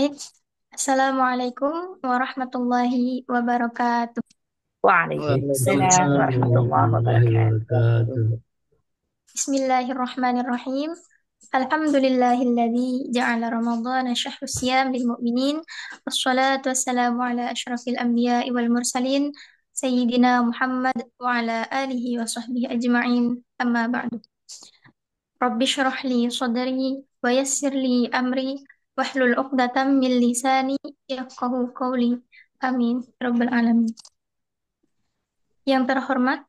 Baik, Assalamualaikum warahmatullahi wabarakatuh. Waalaikumsalam Waalaikumsalam warahmatullahi warahmatullahi wabarakatuh. wabarakatuh. Bismillahirrahmanirrahim. Alhamdulillahilladzi ja'ala Ramadhana syahru siyam lil mu'minin. Wassalatu wassalamu ala asyrafil anbiya'i wal mursalin Sayyidina Muhammad wa ala alihi wa sahbihi ajma'in. Amma ba'du. Rabbi syrah li sadri wa yassir li amri wahlul 'uqdatam min lisani yafqahu qawli. Amin. Rabbal alamin. Yang terhormat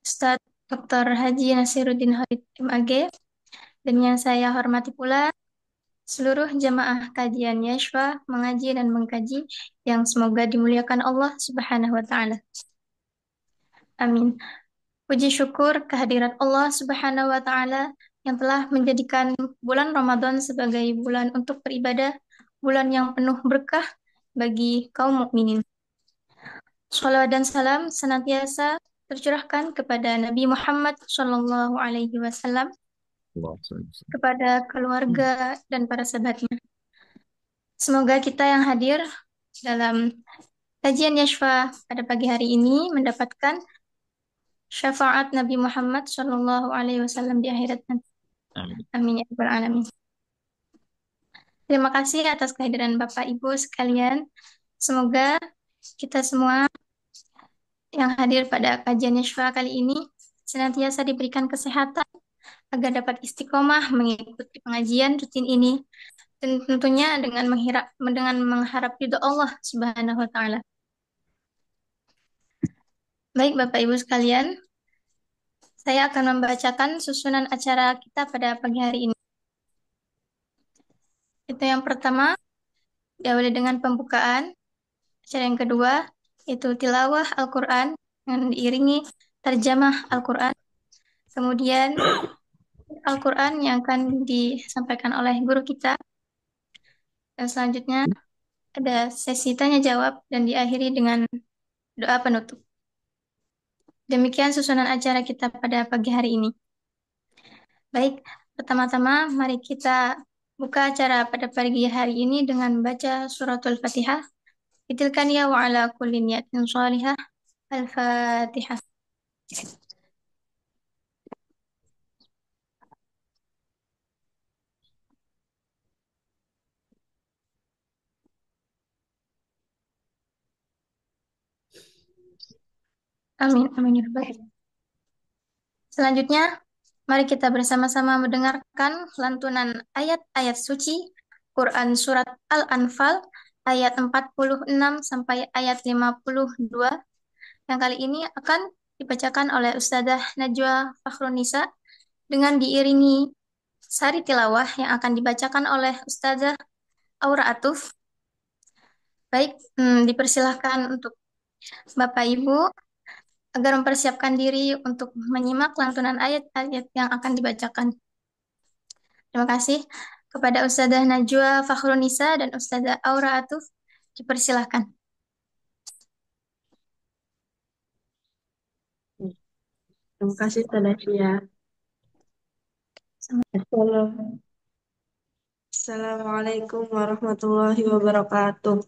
Ustadz Dr. Haji Nasiruddin Halid MAG, dan yang saya hormati pula seluruh jamaah kajian Yashfa mengaji dan mengkaji yang semoga dimuliakan Allah Subhanahu wa taala. Amin. Puji syukur kehadirat Allah Subhanahu wa taala yang telah menjadikan bulan Ramadan sebagai bulan untuk beribadah, bulan yang penuh berkah bagi kaum mukminin. Shalawat dan salam senantiasa tercurahkan kepada Nabi Muhammad Shallallahu Alaihi Wasallam, kepada keluarga dan para sahabatnya. Semoga kita yang hadir dalam kajian Yashfa pada pagi hari ini mendapatkan syafaat Nabi Muhammad Shallallahu Alaihi Wasallam di akhirat nanti. Amin. Amin ya rabbal alamin. Terima kasih atas kehadiran Bapak Ibu sekalian. Semoga kita semua yang hadir pada kajian Yashfa kali ini senantiasa diberikan kesehatan agar dapat istiqomah mengikuti pengajian rutin ini, dan tentunya dengan mengharap ridho Allah Subhanahu wa taala. Baik Bapak Ibu sekalian, saya akan membacakan susunan acara kita pada pagi hari ini. Itu yang pertama, diawali dengan pembukaan. Acara yang kedua, itu tilawah Al-Quran yang diiringi terjemah Al-Quran. Kemudian Al-Quran yang akan disampaikan oleh guru kita. Dan selanjutnya ada sesi tanya jawab dan diakhiri dengan doa penutup. Demikian susunan acara kita pada pagi hari ini. Baik, pertama-tama mari kita buka acara pada pagi hari ini dengan membaca suratul Fatihah. Itilkan ya wa ala kulli niyatin shalihah. Al-Fatihah. Amin, amin ya rabbal alamin. Selanjutnya, mari kita bersama-sama mendengarkan lantunan ayat-ayat suci Quran Surat Al-Anfal ayat 46 sampai ayat 52 yang kali ini akan dibacakan oleh Ustadzah Najwa Fakhrunisa dengan diiringi sari tilawah yang akan dibacakan oleh Ustadzah Aura Atuf. Baik, dipersilahkan untuk Bapak Ibu agar mempersiapkan diri untuk menyimak lantunan ayat-ayat yang akan dibacakan. Terima kasih kepada Ustadzah Najwa Fakhrunisa dan Ustadzah Aura Atuf. Dipersilahkan. Terima kasih, Tadasya. Assalamualaikum warahmatullahi wabarakatuh.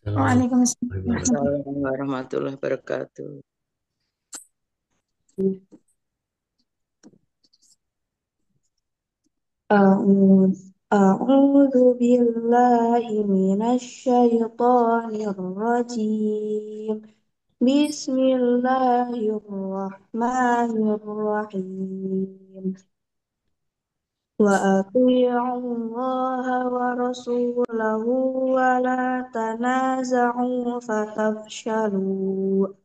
Waalaikumsalam. Waalaikumsalam warahmatullahi wabarakatuh. A'udzu billahi minasy syaithanir rajim. Bismillahirrahmanirrahim. Wa atii'u Allaha wa rasulahu wa la tanaza'u fatafshalu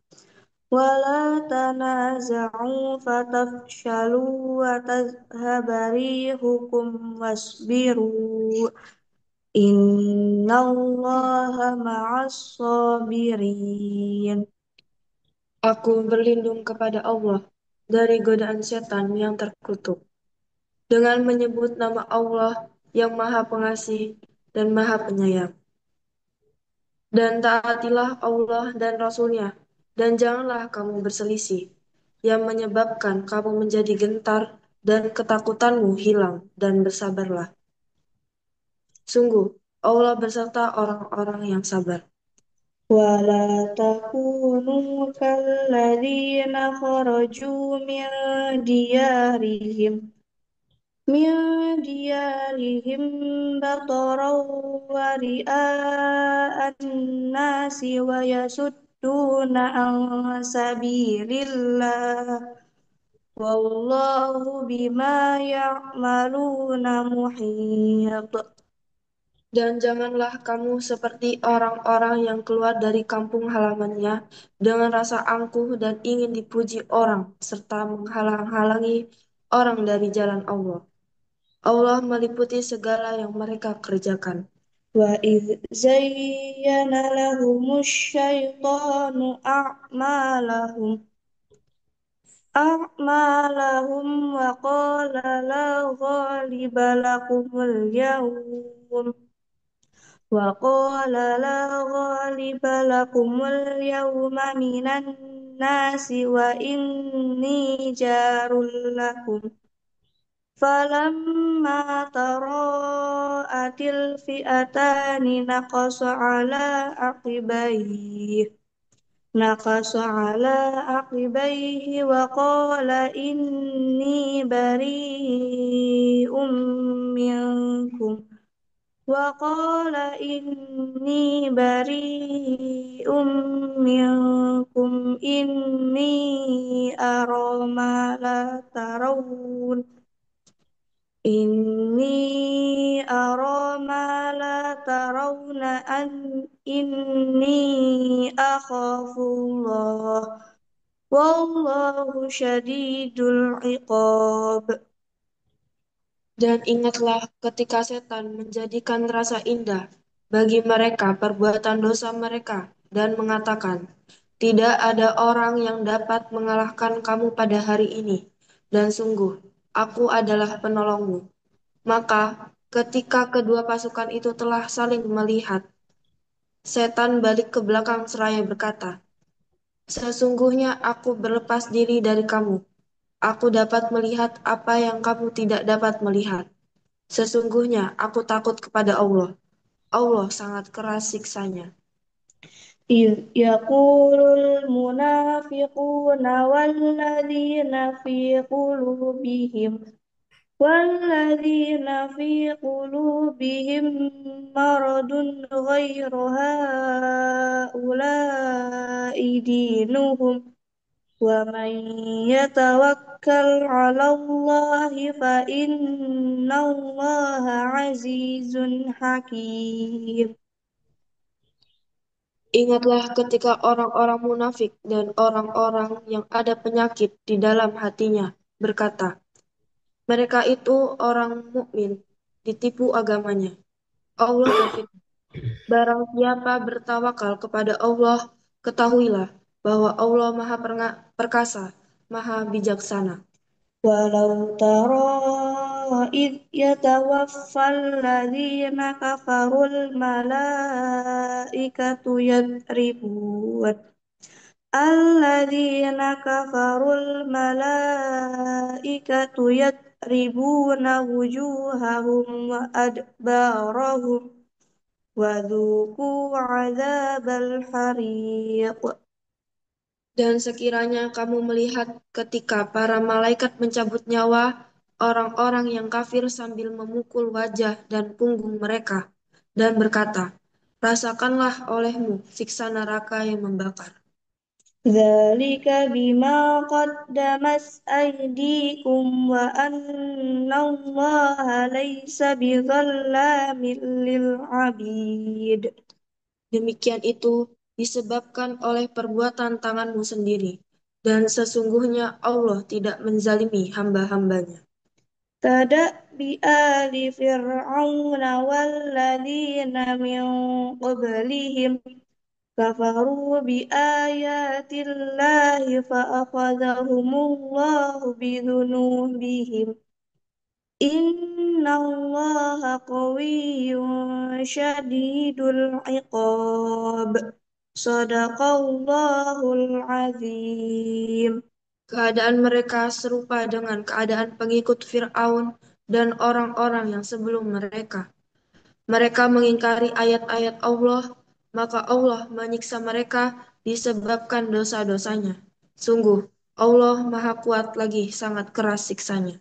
ولا تنازعوا فتفشلوا وتذهب ريحكم واصبروا إن الله مع الصابرين. Aku berlindung kepada Allah dari godaan setan yang terkutuk dengan menyebut nama Allah yang Maha Pengasih dan Maha Penyayang. Dan taatilah Allah dan Rasul-Nya, dan janganlah kamu berselisih, yang menyebabkan kamu menjadi gentar dan ketakutanmu hilang, dan bersabarlah. Sungguh, Allah berserta orang-orang yang sabar. ولا تكونوا كالذين خرجوا من ديارهم بطرا ورئاء الناس ويصدون عن سبيل الله والله بما يعملون محيط. Dan janganlah kamu seperti orang-orang yang keluar dari kampung halamannya dengan rasa angkuh dan ingin dipuji orang, serta menghalang-halangi orang dari jalan Allah. Allah meliputi segala yang mereka kerjakan. Wa idh zayyana lahumus syaitanu a'malahum wa qala la ghaliba lakumul yawm وقال لا غالب لكم اليوم من الناس وإني جار لكم فلما تراءت الفئتان نقص على عقبيه وقال إني بريء منكم وقال إني بريء منكم إني أرى ما لا ترون إني أخاف الله والله شديد العقاب. Dan ingatlah ketika setan menjadikan rasa indah bagi mereka perbuatan dosa mereka dan mengatakan, tidak ada orang yang dapat mengalahkan kamu pada hari ini, dan sungguh, aku adalah penolongmu. Maka, ketika kedua pasukan itu telah saling melihat, setan balik ke belakang seraya berkata, sesungguhnya aku berlepas diri dari kamu. Aku dapat melihat apa yang kamu tidak dapat melihat. Sesungguhnya aku takut kepada Allah. Allah sangat keras siksanya. إذ يقول المنافقون والذين في قلوبهم مرض غير هؤلاء دينهم ومن يتوكل على الله فإن الله عزيز حكيم. Ingatlah ketika orang-orang munafik dan orang-orang yang ada penyakit di dalam hatinya berkata, mereka itu orang mukmin, ditipu agamanya. Allah berfirman, barang siapa bertawakal kepada Allah, ketahuilah bahwa Allah Maha Perkasa, Maha Bijaksana. Walau tara id yatawaffal ladhina kafarul malaikatu yadribun alladzina kafarul malaikatu yadribuna wujuhahum wa adbarahum wadzuqu adzabal hariq. Dan sekiranya kamu melihat ketika para malaikat mencabut nyawa orang-orang yang kafir sambil memukul wajah dan punggung mereka dan berkata, rasakanlah olehmu siksa neraka yang membakar. Dzalika bima qaddamat aydikum wa annallaha laysa bidzallamin lil 'abid. Demikian itu disebabkan oleh perbuatan tanganmu sendiri, dan sesungguhnya Allah tidak menzalimi hamba-hambanya. Tada'bi ali fir'auna walladzina min qablihim kafaru bi ayatillahi fa'akhadhahumullahu bidhunubihim innallaha qawiyyun syadidul iqab. Shadaqallahul azim. Keadaan mereka serupa dengan keadaan pengikut Fir'aun dan orang-orang yang sebelum mereka. Mereka mengingkari ayat-ayat Allah, maka Allah menyiksa mereka disebabkan dosa-dosanya. Sungguh, Allah Maha Kuat lagi sangat keras siksanya.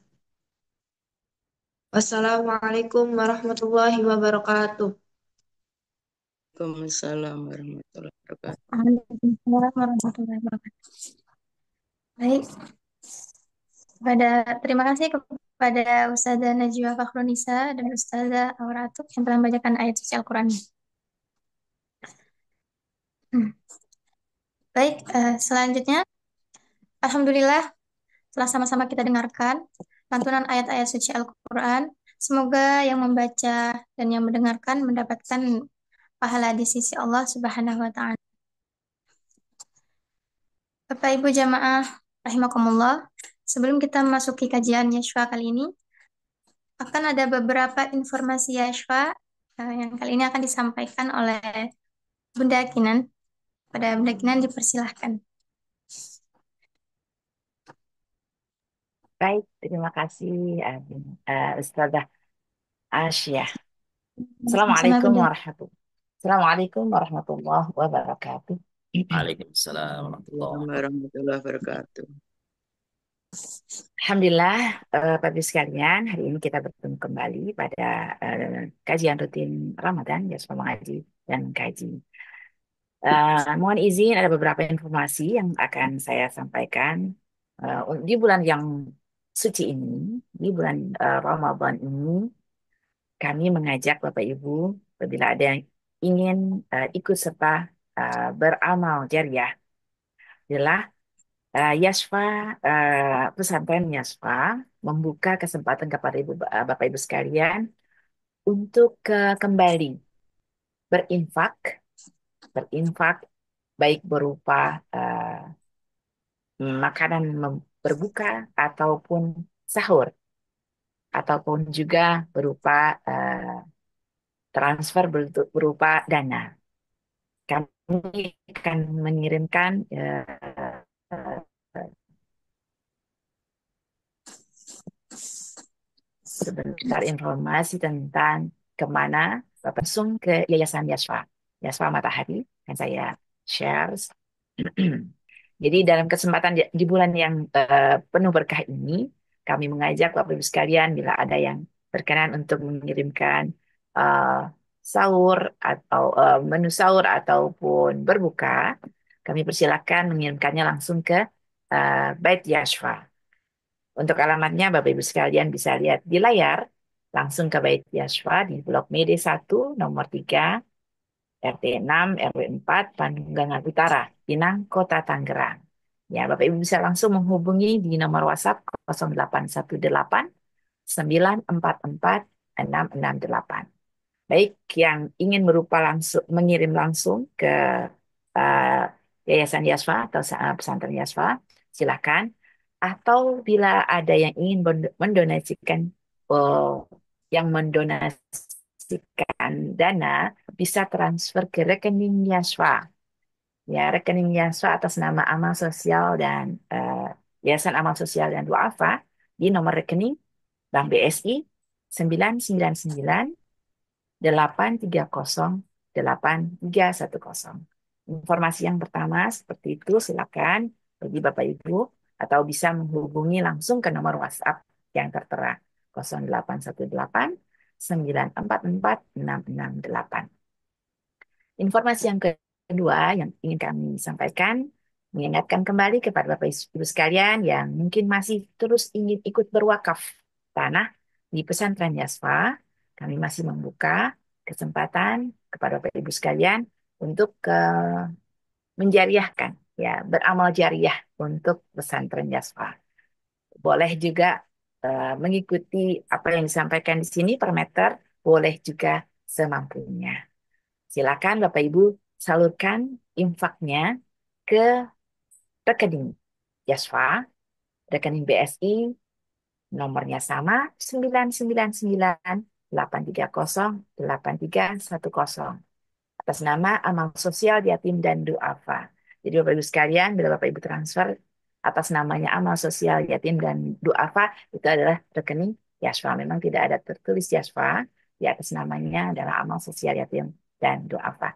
Wassalamualaikum warahmatullahi wabarakatuh. Waalaikumsalam warahmatullahi wabarakatuh. Waalaikumsalam warahmatullahi wabarakatuh. Baik, terima kasih kepada Ustazah Najwa Fakhrunisa dan Ustazah Aura Atuk yang telah membacakan ayat suci Al-Quran. Baik, selanjutnya, Alhamdulillah telah sama-sama kita dengarkan lantunan ayat-ayat suci Al-Quran. Semoga yang membaca dan yang mendengarkan mendapatkan pahala di sisi Allah Subhanahu wa Ta'ala. Bapak Ibu jamaah rahimakumullah, sebelum kita memasuki kajian Yashfa kali ini, akan ada beberapa informasi Yashfa yang kali ini akan disampaikan oleh Bunda Kinan. Pada Bunda Kinan dipersilahkan. Baik, terima kasih Ustazah Asyah. Assalamualaikum Bunda. warahmatullahi wabarakatuh. Waalaikumsalam warahmatullahi wabarakatuh. Warahmatullahi wabarakatuh. Alhamdulillah, Bapak Ibu sekalian, hari ini kita bertemu kembali pada kajian rutin Ramadan, ya sama ngaji dan kaji. Mohon izin ada beberapa informasi yang akan saya sampaikan di bulan yang suci ini, di bulan Ramadan ini. Kami mengajak Bapak Ibu, apabila ada yang ingin ikut serta beramal jariah, adalah Yasfa, pesantren Yasfa membuka kesempatan kepada Bapak Ibu sekalian untuk kembali berinfak, baik berupa makanan berbuka ataupun sahur, ataupun juga berupa transfer berupa dana. Kami akan mengirimkan sebentar informasi tentang kemana Bapak langsung ke Yayasan Yasfa, Yasfa Matahari, dan saya share. Jadi dalam kesempatan di bulan yang penuh berkah ini, kami mengajak Bapak Ibu sekalian bila ada yang berkenan untuk mengirimkan sahur atau menu sahur ataupun berbuka, kami persilakan mengirimkannya langsung ke Bait Yashfa. Untuk alamatnya Bapak Ibu sekalian bisa lihat di layar, langsung ke Bait Yashfa di Blok Mede 1 nomor 3 RT 6 RW 4 Panunggangan Utara, Pinang, Kota Tangerang. Ya, Bapak Ibu bisa langsung menghubungi di nomor WhatsApp 0818 944 668. Baik yang ingin mengirim langsung ke Yayasan Yasfa atau pesantren Yasfa, silakan. Atau bila ada yang ingin mendonasikan, yang mendonasikan dana, bisa transfer ke rekening Yasfa. Ya, rekening Yasfa atas nama Amal Sosial dan Yayasan Amal Sosial dan Duafa di nomor rekening Bank BSI 999 830 8310. Informasi yang pertama seperti itu, silakan bagi Bapak Ibu atau bisa menghubungi langsung ke nomor WhatsApp yang tertera 0818 944 668. Informasi yang kedua yang ingin kami sampaikan, mengingatkan kembali kepada Bapak Ibu sekalian yang mungkin masih terus ingin ikut berwakaf tanah di pesantren Yasfa, kami masih membuka kesempatan kepada Bapak Ibu sekalian untuk menjariahkan, ya, beramal jariah untuk pesantren Yasfa. Boleh juga mengikuti apa yang disampaikan di sini per meter, boleh juga semampunya. Silakan Bapak Ibu salurkan infaknya ke rekening Yasfa, rekening BSI, nomornya sama 999 830 8310 atas nama Amal Sosial Yatim dan Duafa. Jadi Bapak Ibu sekalian, bila Bapak Ibu transfer atas namanya Amal Sosial Yatim dan Duafa, itu adalah rekening Yasfa. Memang tidak ada tertulis Yasfa, di atas namanya adalah amal sosial yatim dan duafa.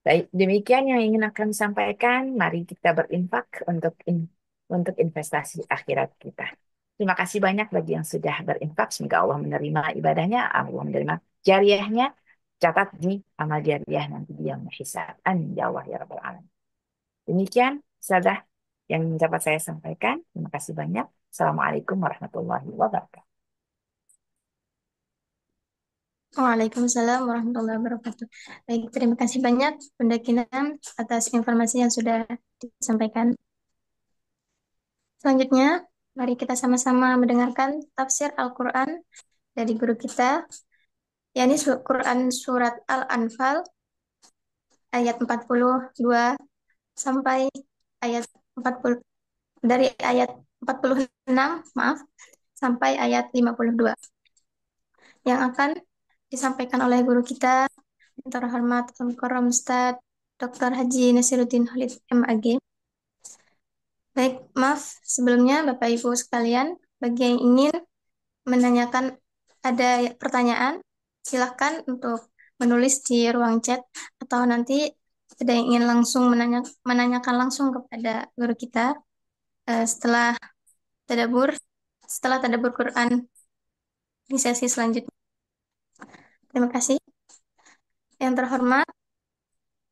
Baik, demikian yang ingin akan sampaikan. Mari kita berinfak untuk investasi akhirat kita. Terima kasih banyak bagi yang sudah berinfak. Semoga Allah menerima ibadahnya, Allah menerima jariahnya. Catat di amal jariah nanti dia menghisab. Amin ya Allah ya Rabbal Alamin. Demikian sadah yang dapat saya sampaikan. Terima kasih banyak. Assalamualaikum warahmatullahi wabarakatuh. Waalaikumsalam warahmatullahi wabarakatuh. Baik, terima kasih banyak Bunda Kinam atas informasi yang sudah disampaikan. Selanjutnya, mari kita sama-sama mendengarkan tafsir Al-Quran dari guru kita, yakni Quran Surat Al-Anfal ayat 42 sampai ayat 40, dari ayat 46, maaf, sampai ayat 52, yang akan disampaikan oleh guru kita yang terhormat Al-Mukarram Ustadz Dr. Haji Nasiruddin Khalid MAG. Baik, maaf sebelumnya Bapak Ibu sekalian, bagi yang ingin menanyakan, ada pertanyaan, silahkan untuk menulis di ruang chat, atau nanti ada yang ingin langsung menanyakan langsung kepada guru kita setelah tadabbur Quran di sesi selanjutnya. Terima kasih. Yang terhormat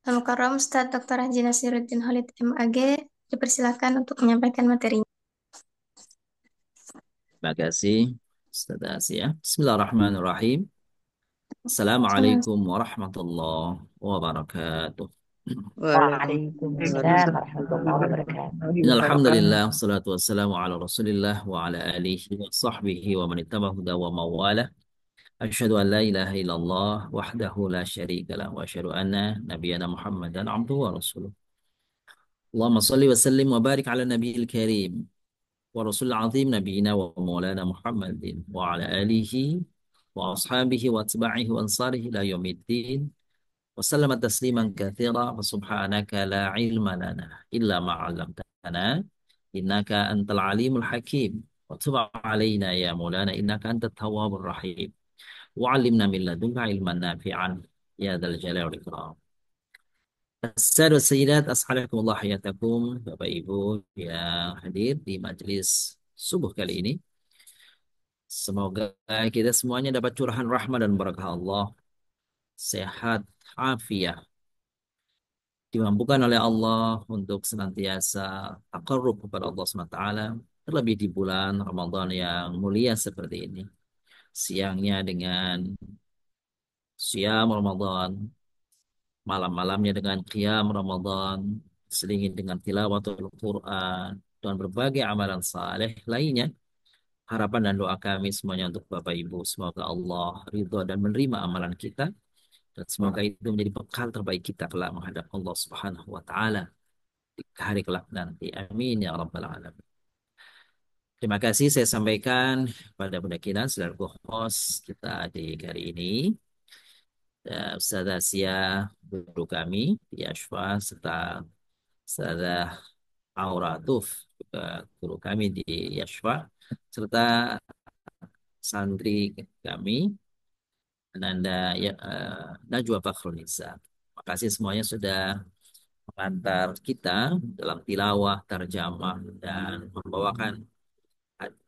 Al-Mukarram Ustadz Dr. Haji Nasiruddin Khalid MAG dipersilakan untuk menyampaikan materinya. Terima kasih Ustaz Asia. Bismillahirrahmanirrahim. Assalamualaikum warahmatullahi wabarakatuh. Waalaikumsalam warahmatullahi wabarakatuh. Alhamdulillah, wassalatu wassalamu ala rasulillah wa ala alihi wa sahbihi wa man ittaba huda wa mawalah. Asyhadu an la ilaha illallah wahdahu la syarika lah wa asyhadu anna nabiyyana Muhammadan abduhu wa rasuluh. Allahumma salli wa sallim wa barik ala nabiyil karim wa rasulil azim nabiyina wa maulana Muhammadin wa ala alihi wa ashabihi wa atba'ihi wa ansarihi ila yaumiddin. وسلم تسليما كثيرا وسبحانك لا علم لنا إلا ما علمتنا إنك أنت العليم الحكيم وتب علينا يا مولانا إنك أنت التواب الرحيم وعلمنا من لدنك علما نافعا يا ذا الجلال والإكرام. السادة والسيدات أسعدكم الله حياتكم. Bapak Ibu yang hadir di majelis subuh kali ini, semoga kita semuanya dapat curahan rahmat dan barakah Allah, sehat, afiat, dimampukan oleh Allah untuk senantiasa taqarrub kepada Allah SWT, terlebih di bulan Ramadan yang mulia seperti ini. Siangnya dengan siam Ramadan, malam-malamnya dengan qiyam Ramadan, selingi dengan tilawatul Quran, dan berbagai amalan saleh lainnya. Harapan dan doa kami semuanya untuk Bapak Ibu, semoga Allah ridho dan menerima amalan kita, dan semoga itu menjadi bekal terbaik kita kelak menghadap Allah Subhanahu wa taala di hari kelak nanti. Amin ya rabbal alamin. Terima kasih saya sampaikan pada Bunda Kinan selaku host kita di hari ini. Ustazah Asia, guru kami di Ashfa, serta Ustazah Auratuf, juga guru kami di Yashfa, serta santri kami Ananda ya, Najwa Fakhrunisa. Terima kasih semuanya sudah mengantar kita dalam tilawah, terjemah, dan membawakan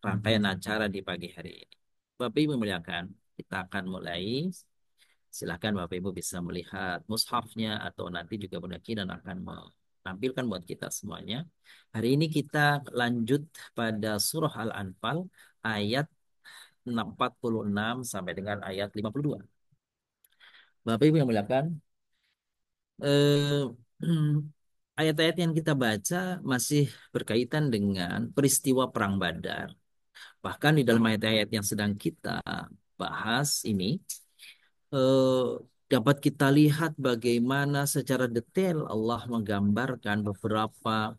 rangkaian acara di pagi hari ini. Bapak Ibu memuliakan, kita akan mulai. Silahkan Bapak Ibu bisa melihat mushafnya, atau nanti juga Bunda Kinan akan menampilkan buat kita semuanya. Hari ini kita lanjut pada surah Al-Anfal ayat 46 sampai dengan ayat 52. Bapak Ibu yang memuliakan, ayat-ayat yang kita baca masih berkaitan dengan peristiwa Perang Badar. Bahkan di dalam ayat-ayat yang sedang kita bahas ini, dapat kita lihat bagaimana secara detail Allah menggambarkan beberapa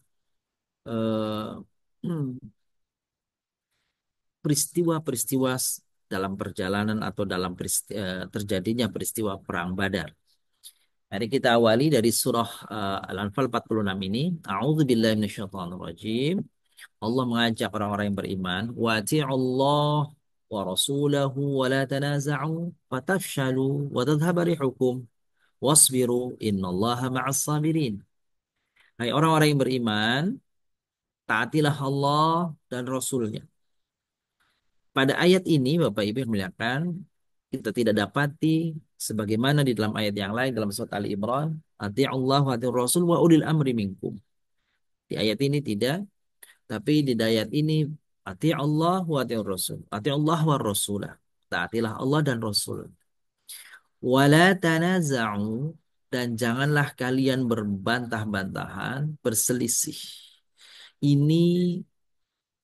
peristiwa-peristiwa dalam perjalanan atau dalam terjadinya peristiwa Perang Badar. Mari kita awali dari surah Al-Anfal 46 ini. A'udzubillahi minasyaitonirrajim. Allah mengajak orang-orang yang beriman, wati'ullah wa rasulahu wa la tanaza'u fatafshalu wa tadhhaba rihukum wasbiru innallaha ma'as sabirin. Hai orang-orang yang beriman, taatilah Allah dan Rasulnya. Pada ayat ini, Bapak Ibu yang muliakan, kita tidak dapati sebagaimana di dalam ayat yang lain dalam surat Ali Imran, ati'allah wa ati'ur rasul wa ulil amri minkum. Di ayat ini tidak, tapi di ayat ini ati'allah wa ati'ur rasul. Ati'allah wa rasulah. Taatilah Allah dan Rasul. Wala tanaza'u, dan janganlah kalian berbantah-bantahan, berselisih. Ini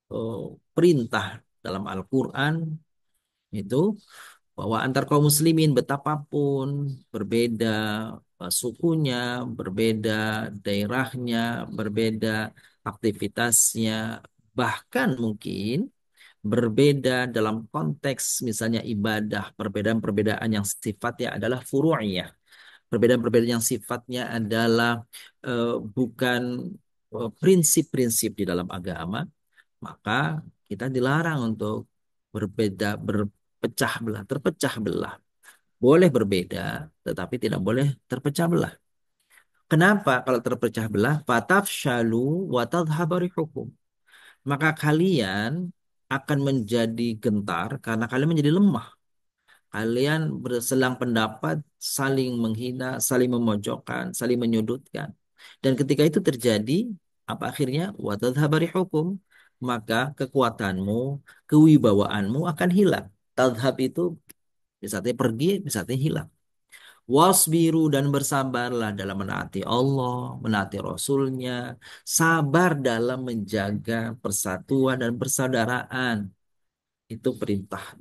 eh, perintah dalam Al-Quran itu bahwa antar kaum muslimin betapapun berbeda sukunya, berbeda daerahnya, berbeda aktivitasnya, bahkan mungkin berbeda dalam konteks misalnya ibadah, perbedaan-perbedaan yang sifatnya adalah furu'iyah, perbedaan-perbedaan yang sifatnya adalah bukan prinsip-prinsip di dalam agama, maka kita dilarang untuk berbeda, berpecah belah, terpecah belah. Boleh berbeda, tetapi tidak boleh terpecah belah. Kenapa kalau terpecah belah? Fatafshalu wa tadhhabu rihukum. Maka kalian akan menjadi gentar karena kalian menjadi lemah. Kalian berselang pendapat, saling menghina, saling memojokkan, saling menyudutkan. Dan ketika itu terjadi, apa akhirnya? Wa tadhhabu rihukum. Maka kekuatanmu, kewibawaanmu akan hilang. Tadhhab itu bisa artinya pergi, bisa artinya hilang. Wasbiru, dan bersabarlah dalam menaati Allah, menaati Rasulnya, sabar dalam menjaga persatuan dan persaudaraan. Itu perintah.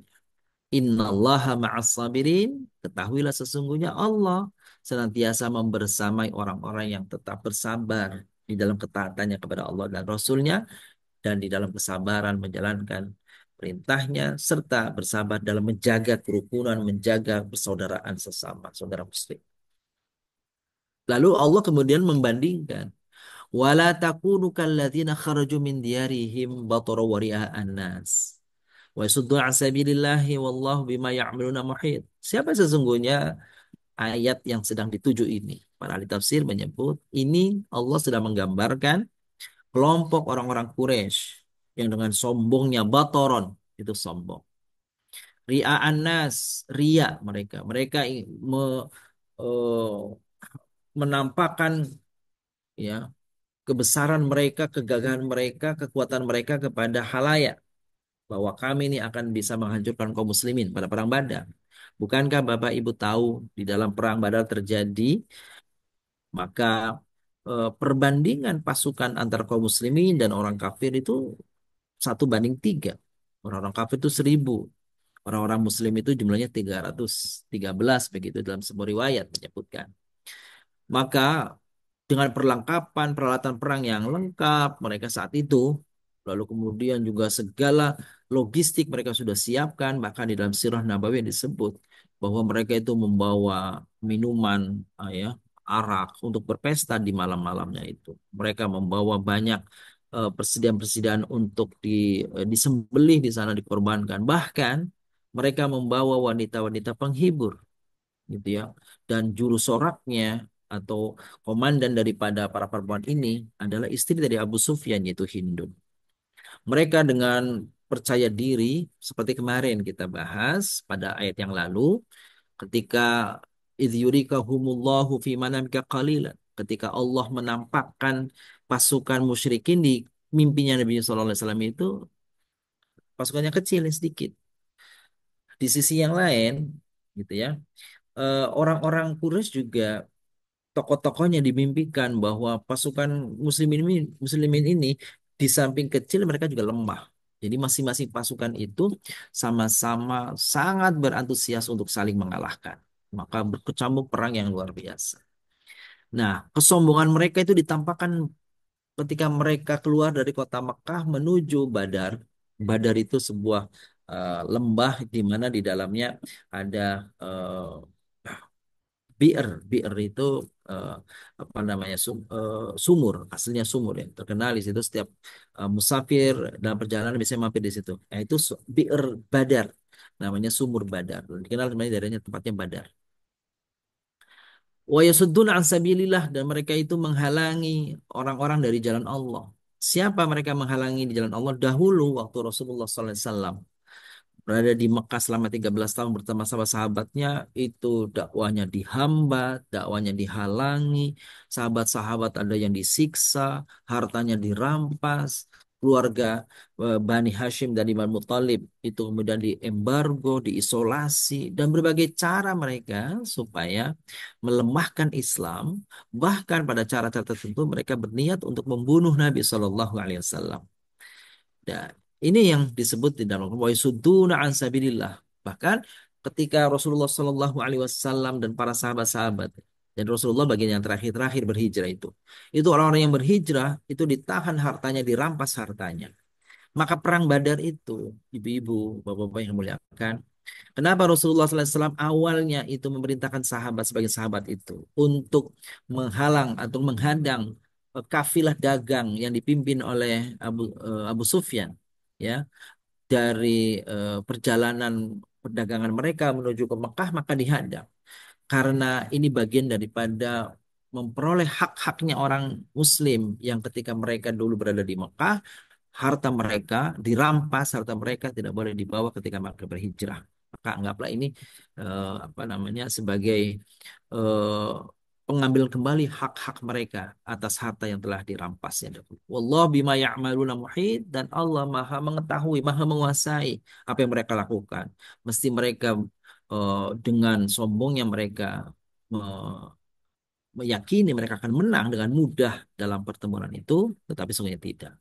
Innallaha ma'as sabirin. Ketahuilah sesungguhnya Allah senantiasa membersamai orang-orang yang tetap bersabar di dalam ketaatannya kepada Allah dan Rasulnya, dan di dalam kesabaran menjalankan perintahnya, serta bersabar dalam menjaga kerukunan, menjaga persaudaraan sesama saudara muslim. Lalu Allah kemudian membandingkan, wala takunu kalladzina kharaju min diyarihim batara wa ria'an nas wa yasuddu an sabilillahi wallahu bima ya'maluna muhit. Siapa sesungguhnya ayat yang sedang dituju ini? Para ahli tafsir menyebut ini Allah sedang menggambarkan kelompok orang-orang Quraisy yang dengan sombongnya batoron, itu sombong. Ria'an nas, ria mereka. Mereka eh, menampakkan ya kebesaran mereka, kegagahan mereka, kekuatan mereka kepada halayak, bahwa kami ini akan bisa menghancurkan kaum muslimin pada perang Badar. Bukankah Bapak Ibu tahu di dalam perang Badar terjadi, maka perbandingan pasukan antar kaum muslimin dan orang kafir itu 1:3. Orang-orang kafir itu 1.000. Orang-orang muslim itu jumlahnya 313, begitu dalam sebuah riwayat menyebutkan. Maka dengan perlengkapan peralatan perang yang lengkap mereka saat itu, lalu kemudian juga segala logistik mereka sudah siapkan, bahkan di dalam sirah Nabawi disebut bahwa mereka itu membawa minuman, ya, arak untuk berpesta di malam-malamnya itu. Mereka membawa banyak persediaan-persediaan untuk disembelih di sana, dikorbankan. Bahkan mereka membawa wanita-wanita penghibur, gitu ya. Dan juru soraknya atau komandan daripada para perempuan ini adalah istri dari Abu Sufyan, yaitu Hindun. Mereka dengan percaya diri, seperti kemarin kita bahas pada ayat yang lalu, ketika idh yurikahumullahu fi manamika qalilan, ketika Allah menampakkan pasukan musyrikin di mimpinya Nabi sallallahu alaihi wasallam itu pasukannya kecil, sedikit. Di sisi yang lain, gitu ya, orang-orang Quraisy juga tokoh-tokohnya dimimpikan bahwa pasukan muslimin ini di samping kecil mereka juga lemah. Jadi masing-masing pasukan itu sama-sama sangat berantusias untuk saling mengalahkan. Maka berkecamuk perang yang luar biasa. Nah, kesombongan mereka itu ditampakkan ketika mereka keluar dari kota Mekah menuju Badar. Badar itu sebuah lembah di mana di dalamnya ada bi'r itu eh, apa namanya sumur, aslinya sumur ya, terkenal di situ setiap musafir dalam perjalanan biasanya mampir di situ. Nah, itu bi'r Badar, namanya sumur Badar. Dikenal sebenarnya daerahnya tempatnya Badar. Wa yasudduna an sabilillah, dan mereka itu menghalangi orang-orang dari jalan Allah. Siapa mereka menghalangi di jalan Allah? Dahulu waktu Rasulullah SAW berada di Mekah selama 13 tahun bersama sahabat-sahabatnya, itu dakwahnya dihambat, dakwahnya dihalangi, sahabat-sahabat ada yang disiksa, hartanya dirampas, keluarga Bani Hashim dan Imam Muthalib itu kemudian diembargo, diisolasi, dan berbagai cara mereka supaya melemahkan Islam. Bahkan pada cara-cara tertentu mereka berniat untuk membunuh Nabi Shallallahu Alaihi Wasallam. Dan ini yang disebut di dalam wa yasudduna an sabilillah. Bahkan ketika Rasulullah Shallallahu Alaihi Wasallam dan para sahabat-sahabat, dan Rasulullah bagian yang terakhir-terakhir berhijrah itu orang-orang yang berhijrah itu ditahan hartanya, dirampas hartanya. Maka perang Badar itu, ibu-ibu, bapak-bapak yang muliakan, kenapa Rasulullah SAW awalnya itu memerintahkan sahabat sebagai sahabat itu untuk menghalang atau menghadang kafilah dagang yang dipimpin oleh Abu Sufyan, ya, dari perjalanan perdagangan mereka menuju ke Mekah, maka dihadang karena ini bagian daripada memperoleh hak-haknya orang Muslim yang ketika mereka dulu berada di Mekah, harta mereka dirampas, harta mereka tidak boleh dibawa ketika mereka berhijrah. Maka anggaplah ini apa namanya sebagai eh, pengambil kembali hak-hak mereka atas harta yang telah dirampasnya dahulu. Wallahu bima ya'maluna muhit, dan Allah Maha mengetahui, Maha menguasai apa yang mereka lakukan. Mesti mereka dengan sombongnya mereka meyakini mereka akan menang dengan mudah dalam pertempuran itu, tetapi sungguhnya tidak.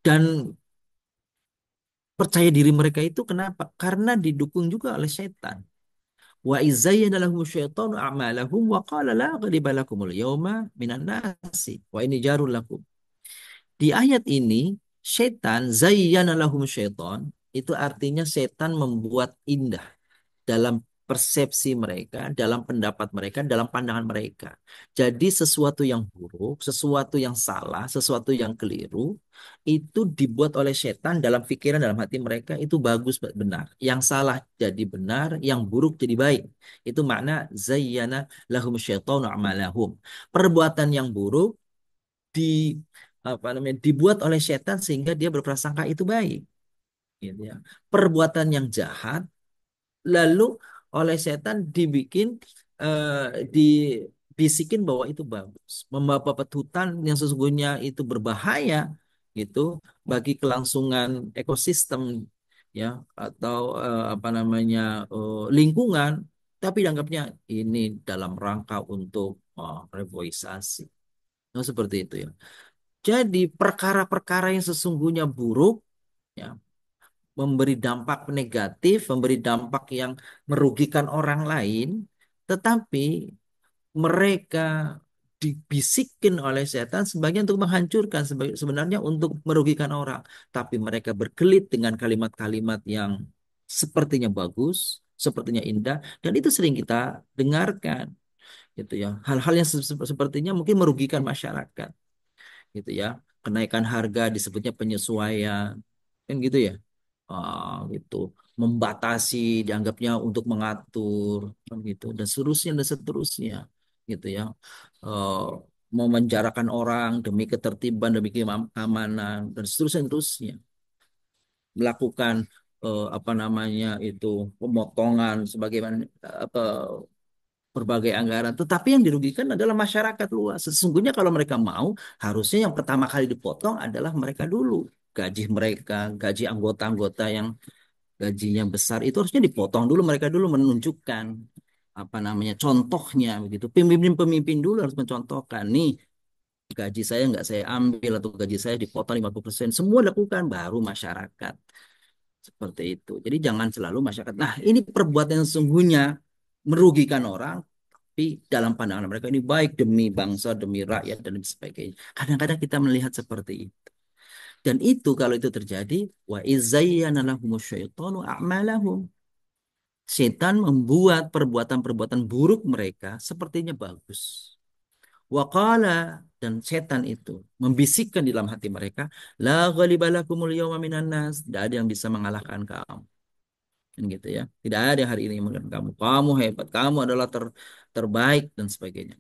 Dan percaya diri mereka itu kenapa? Karena didukung juga oleh setan. Wa izayyana lahum syaitanu a'malahum wa qala la ghaliba lakumul yawma minan nasi wa ini jarul lakum. Di ayat ini setan zayyana lahum syaitan itu artinya setan membuat indah dalam persepsi mereka, dalam pendapat mereka, dalam pandangan mereka. Jadi sesuatu yang buruk, sesuatu yang salah, sesuatu yang keliru, itu dibuat oleh setan dalam pikiran, dalam hati mereka, itu bagus, benar. Yang salah jadi benar, yang buruk jadi baik. Itu makna zayyana lahum syaitanu a'malahum. Perbuatan yang buruk di apa namanya dibuat oleh setan sehingga dia berprasangka itu baik, gitu ya. Perbuatan yang jahat lalu oleh setan dibikin dibisikin bahwa itu bagus, membawa petutan yang sesungguhnya itu berbahaya gitu bagi kelangsungan ekosistem, ya, atau apa namanya lingkungan, tapi dianggapnya ini dalam rangka untuk reboisasi. Nah, seperti itu ya. Jadi perkara-perkara yang sesungguhnya buruk, ya, memberi dampak negatif, memberi dampak yang merugikan orang lain, tetapi mereka dibisikin oleh setan sebagian untuk menghancurkan, sebenarnya untuk merugikan orang, tapi mereka berkelit dengan kalimat-kalimat yang sepertinya bagus, sepertinya indah, dan itu sering kita dengarkan, gitu ya. Hal-hal yang sepertinya mungkin merugikan masyarakat, gitu ya. Kenaikan harga disebutnya penyesuaian, kan gitu ya. Gitu, membatasi dianggapnya untuk mengatur, kan gitu, dan seterusnya, gitu ya. Eh, Memenjarakan orang demi ketertiban, demi keamanan, dan seterusnya, melakukan apa namanya itu pemotongan sebagaimana apa berbagai anggaran, tetapi yang dirugikan adalah masyarakat luas. Sesungguhnya kalau mereka mau, harusnya yang pertama kali dipotong adalah mereka dulu. Gaji mereka, gaji anggota-anggota yang gajinya besar itu harusnya dipotong dulu, mereka dulu menunjukkan apa namanya contohnya begitu. Pemimpin-pemimpin dulu harus mencontohkan, nih gaji saya nggak saya ambil atau gaji saya dipotong 50%, semua lakukan baru masyarakat seperti itu. Jadi jangan selalu masyarakat. Nah, ini perbuatan yang sesungguhnya merugikan orang, tapi dalam pandangan mereka ini baik demi bangsa, demi rakyat dan sebagainya. Kadang-kadang kita melihat seperti itu. Dan itu kalau itu terjadi, wa izayyana lahumus syaitanu a'malahum. setan membuat perbuatan-perbuatan buruk mereka sepertinya bagus. Waqala, dan setan itu membisikkan di dalam hati mereka, la ghaliba lakumul yawma minan nas, tidak ada yang bisa mengalahkan kamu. Kan gitu ya. Tidak ada yang hari ini yang mengalahkan kamu. Kamu hebat, kamu adalah terbaik dan sebagainya.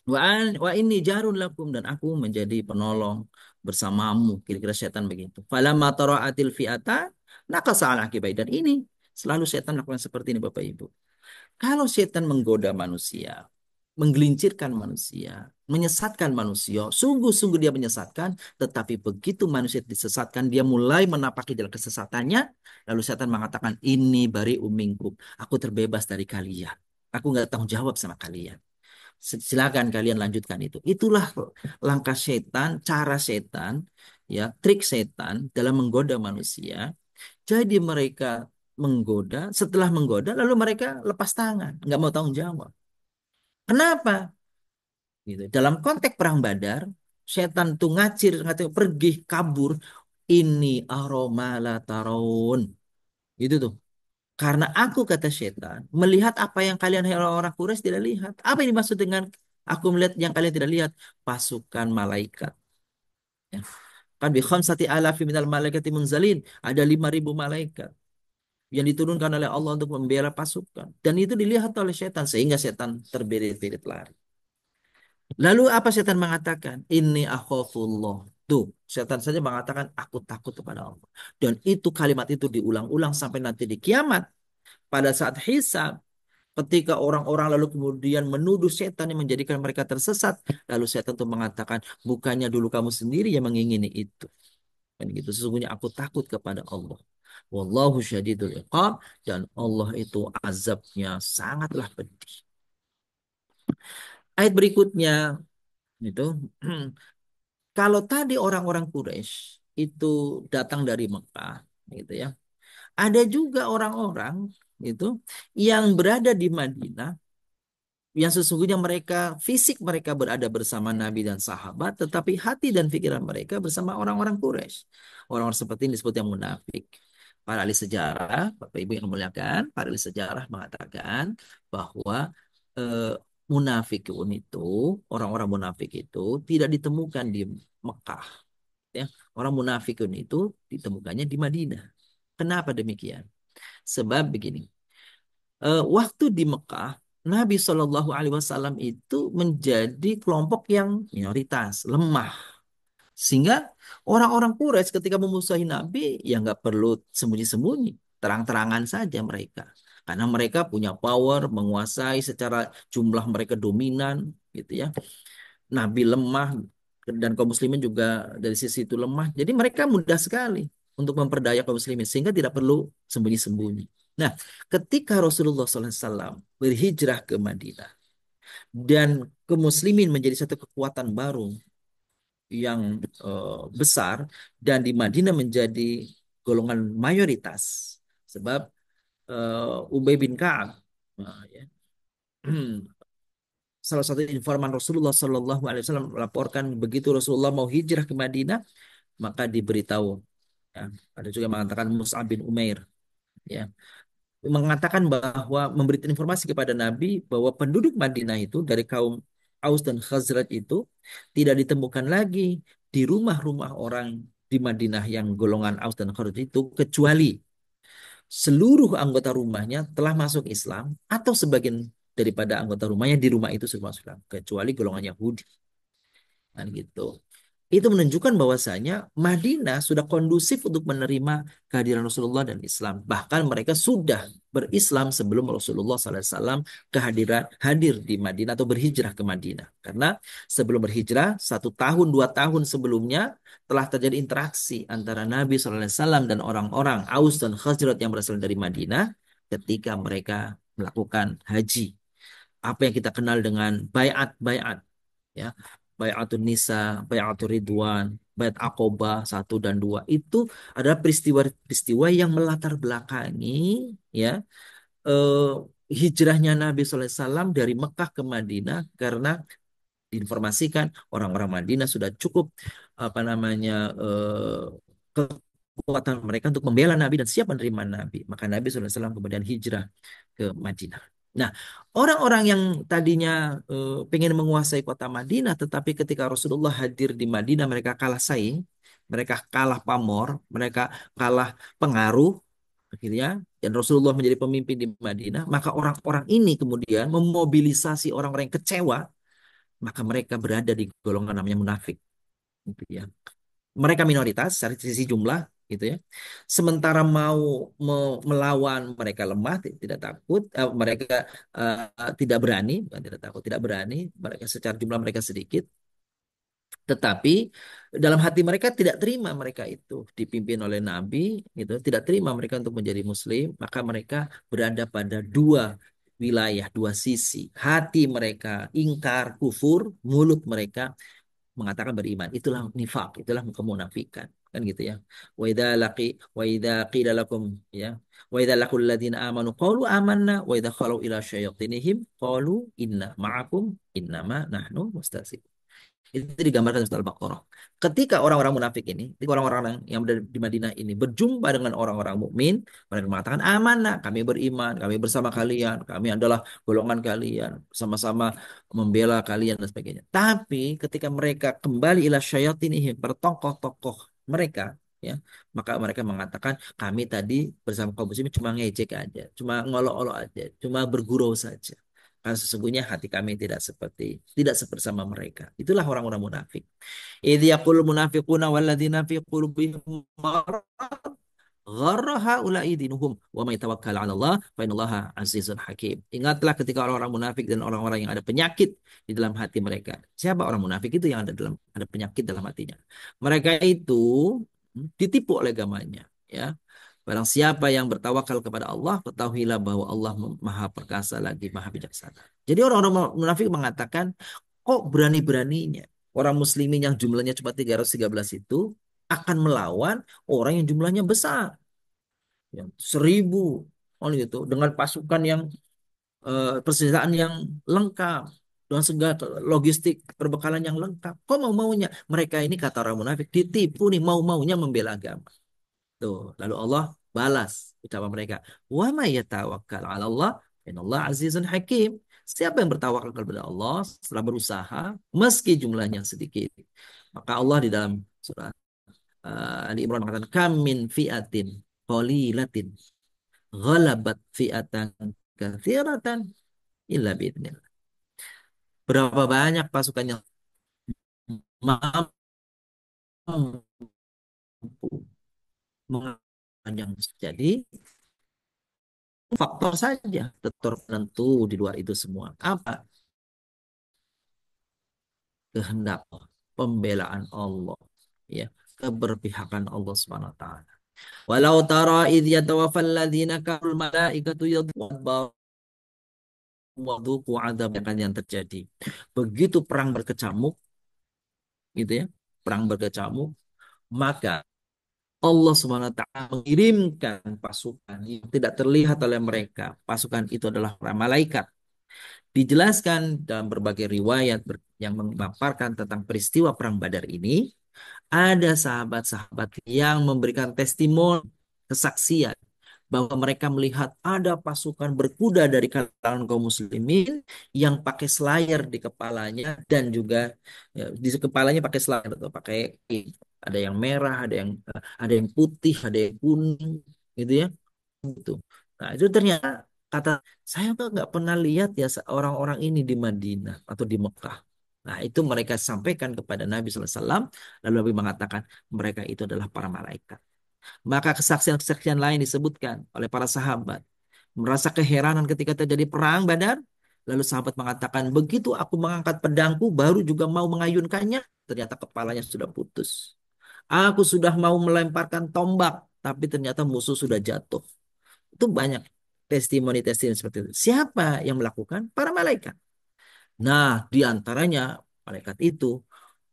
Wa ini jarun lakum, dan aku menjadi penolong bersamamu. Kira-kira setan begitu. Falamma tara'atil fi'ata nakasa ala akibai. Dan ini selalu setan lakukan seperti ini Bapak Ibu. Kalau setan menggoda manusia, menggelincirkan manusia, menyesatkan manusia, sungguh-sungguh dia menyesatkan, tetapi begitu manusia disesatkan, dia mulai menapaki jalan kesesatannya, lalu setan mengatakan, ini bari umingkum, aku terbebas dari kalian. Aku nggak tanggung jawab sama kalian. Silakan kalian lanjutkan itu. Itulah langkah setan, cara setan, ya, trik setan dalam menggoda manusia. Jadi mereka menggoda, setelah menggoda, lalu mereka lepas tangan, nggak mau tanggung jawab. Kenapa? Gitu. Dalam konteks perang Badar, setan tuh ngacir, pergi, kabur. Ini aroma la tarawun. Gitu tuh. Karena aku, kata setan, melihat apa yang kalian hai orang-orang Quraisy tidak lihat. Apa yang dimaksud dengan aku melihat yang kalian tidak lihat? Pasukan malaikat. Ya. Kan bi khamsati alafi minal malaikati munzalin. Ada 5.000 malaikat yang diturunkan oleh Allah untuk membela pasukan. Dan itu dilihat oleh setan sehingga setan terbirit-birit lari. Lalu apa setan mengatakan? Ini akhafullah. Tuh, setan saja mengatakan aku takut kepada Allah. Dan itu kalimat itu diulang-ulang sampai nanti di kiamat. Pada saat hisab, ketika orang-orang lalu kemudian menuduh setan yang menjadikan mereka tersesat, lalu setan itu mengatakan, bukannya dulu kamu sendiri yang mengingini itu. Dan gitu, sesungguhnya aku takut kepada Allah. Wallahu syadidul iqab, dan Allah itu azabnya sangatlah pedih. Ayat berikutnya itu, kalau tadi orang-orang Quraisy itu datang dari Mekah, gitu ya. Ada juga orang-orang itu yang berada di Madinah, yang sesungguhnya mereka, fisik mereka berada bersama Nabi dan sahabat, tetapi hati dan pikiran mereka bersama orang-orang Quraisy. Orang-orang seperti ini disebut yang munafik. Para ahli sejarah, Bapak Ibu yang memuliakan, para ahli sejarah mengatakan bahwa eh, munafikun itu, orang-orang munafik itu tidak ditemukan di Mekah. Ya. Orang munafikun itu ditemukannya di Madinah. Kenapa demikian? Sebab begini, waktu di Mekah, Nabi Shallallahu Alaihi Wasallam itu menjadi kelompok yang minoritas, lemah. Sehingga orang-orang Quraisy ketika memusuhi Nabi, ya nggak perlu sembunyi-sembunyi, terang-terangan saja mereka. Karena mereka punya power, menguasai secara jumlah mereka dominan, gitu ya. Nabi lemah dan kaum muslimin juga dari sisi itu lemah. Jadi mereka mudah sekali untuk memperdaya kaum muslimin sehingga tidak perlu sembunyi-sembunyi. Nah, ketika Rasulullah SAW berhijrah ke Madinah dan kaum muslimin menjadi satu kekuatan baru yang besar, dan di Madinah menjadi golongan mayoritas, sebab Ubay bin Ka'ab, ya, salah satu informan Rasulullah Shallallahu Alaihi Wasallam melaporkan begitu Rasulullah mau hijrah ke Madinah, maka diberitahu. Ya, ada juga mengatakan Mus'ab bin Umair, ya, mengatakan bahwa memberikan informasi kepada Nabi bahwa penduduk Madinah itu dari kaum Aus dan Khazraj itu tidak ditemukan lagi di rumah-rumah orang di Madinah yang golongan Aus dan Khazraj itu, kecuali seluruh anggota rumahnya telah masuk Islam atau sebagian daripada anggota rumahnya di rumah itu sudah masuk Islam, kecuali golongan Yahudi. Nah, gitu. Itu menunjukkan bahwasanya Madinah sudah kondusif untuk menerima kehadiran Rasulullah dan Islam. Bahkan mereka sudah berislam sebelum Rasulullah SAW hadir di Madinah atau berhijrah ke Madinah. Karena sebelum berhijrah, 1 tahun, 2 tahun sebelumnya telah terjadi interaksi antara Nabi SAW dan orang-orang Aus dan Khazraj yang berasal dari Madinah ketika mereka melakukan haji. Apa yang kita kenal dengan bayat-bayat, ya, Bai'atun Nisa, Bai'atul Ridwan, Bai'at Aqobah 1 dan 2 itu adalah peristiwa-peristiwa yang melatar belakangi, ya, eh, hijrahnya Nabi SAW dari Mekah ke Madinah, karena diinformasikan orang-orang Madinah sudah cukup apa namanya kekuatan mereka untuk membela Nabi dan siap menerima Nabi. Maka Nabi SAW kemudian hijrah ke Madinah. Nah, orang-orang yang tadinya pengen menguasai kota Madinah, tetapi ketika Rasulullah hadir di Madinah, mereka kalah saing, mereka kalah pamor, mereka kalah pengaruh, akhirnya, dan Rasulullah menjadi pemimpin di Madinah, maka orang-orang ini kemudian memobilisasi orang-orang yang kecewa, maka mereka berada di golongan namanya munafik, gitu ya. Mereka minoritas dari sisi jumlah, gitu ya. Sementara mau melawan mereka lemah, tidak takut, mereka tidak berani, bukan tidak takut, tidak berani, mereka secara jumlah mereka sedikit, tetapi dalam hati mereka tidak terima mereka itu dipimpin oleh Nabi, gitu, tidak terima mereka untuk menjadi Muslim, maka mereka berada pada dua wilayah, dua sisi. Hati mereka ingkar, kufur, mulut mereka mengatakan beriman. Itulah nifak, itulah kemunafikan, kan gitu ya. Wa idza qila lakum, ya, wa idza laqul ladzina amanu qalu amanna wa idza khalu ila syayatinihim qalu inna ma'akum innama nahnu mustahzi'un. Itu digambarkan di surah Al-Baqarah. Ketika orang-orang munafik ini, ketika orang-orang yang ada di Madinah ini berjumpa dengan orang-orang mukmin, mereka mengatakan amanah, kami beriman, kami bersama kalian, kami adalah golongan kalian, sama-sama membela kalian dan sebagainya. Tapi ketika mereka kembali ila syayatinihim, bertokoh-tokoh mereka, ya, maka mereka mengatakan kami tadi bersama kaum muslimin cuma ngejek aja, cuma ngolok-olok aja, cuma bergurau saja. Karena sesungguhnya hati kami tidak seperti sama mereka. Itulah orang-orang munafik. Idh yaqul munafiquna walladzina fi qulubihim marad gharra haula'i dinuhum wa may tawakkal 'ala Allah fa innallaha 'azizun hakim. Ingatlah ketika orang-orang munafik dan orang-orang yang ada penyakit di dalam hati mereka. Siapa orang munafik itu yang ada penyakit dalam hatinya? Mereka itu ditipu oleh agamanya, ya. Barang siapa yang bertawakal kepada Allah, ketahuilah bahwa Allah maha perkasa lagi maha bijaksana. Jadi orang-orang munafik mengatakan, kok berani-beraninya orang muslimin yang jumlahnya cuma 313 itu akan melawan orang yang jumlahnya besar. Yang 1.000. Oh gitu, dengan pasukan yang persenjataan yang lengkap. Dengan segala logistik perbekalan yang lengkap. Kok mau-maunya? Mereka ini kata orang munafik ditipu nih, mau-maunya membela agama. Tuh, lalu Allah balas ucapan mereka. Wa may yatawakkal 'ala Allah, innallaha azizun hakim. Siapa yang bertawakal kepada Allah setelah berusaha meski jumlahnya sedikit. Maka Allah di dalam surah Ali Imran mengatakan kam min fi'atin qalilatin ghalabat fi'atan katsiratan illa biidznillah. Berapa banyak pasukan yang mampu mengancam. Jadi faktor saja, faktor penentu di luar itu semua. Apa? Kehendak Allah, pembelaan Allah, ya, keberpihakan Allah Subhanahu wa taala. Walau tara idh yatawaffal ladzina kafarul malaikatu yadhuqu adzab yang terjadi. Begitu perang berkecamuk, gitu ya, perang berkecamuk, maka Allah Subhanahu wa taala mengirimkan pasukan yang tidak terlihat oleh mereka. Pasukan itu adalah para malaikat. Dijelaskan dalam berbagai riwayat yang memaparkan tentang peristiwa perang Badar ini, ada sahabat-sahabat yang memberikan testimoni, kesaksian bahwa mereka melihat ada pasukan berkuda dari kalangan kaum muslimin yang pakai selayar di kepalanya dan juga ya, di kepalanya pakai selayar atau pakai, ada yang merah, ada yang putih, ada yang kuning, gitu ya. Gitu. Nah, itu ternyata kata saya kok nggak pernah lihat ya orang-orang ini di Madinah atau di Mekah. Nah, itu mereka sampaikan kepada Nabi SAW, lalu Nabi mengatakan mereka itu adalah para malaikat. Maka kesaksian-kesaksian lain disebutkan oleh para sahabat. Merasa keheranan ketika terjadi perang Badar, lalu sahabat mengatakan, begitu aku mengangkat pedangku, baru juga mau mengayunkannya, ternyata kepalanya sudah putus. Aku sudah mau melemparkan tombak, tapi ternyata musuh sudah jatuh. Itu banyak testimoni-testimoni seperti itu. Siapa yang melakukan? Para malaikat. Nah, di antaranya malaikat itu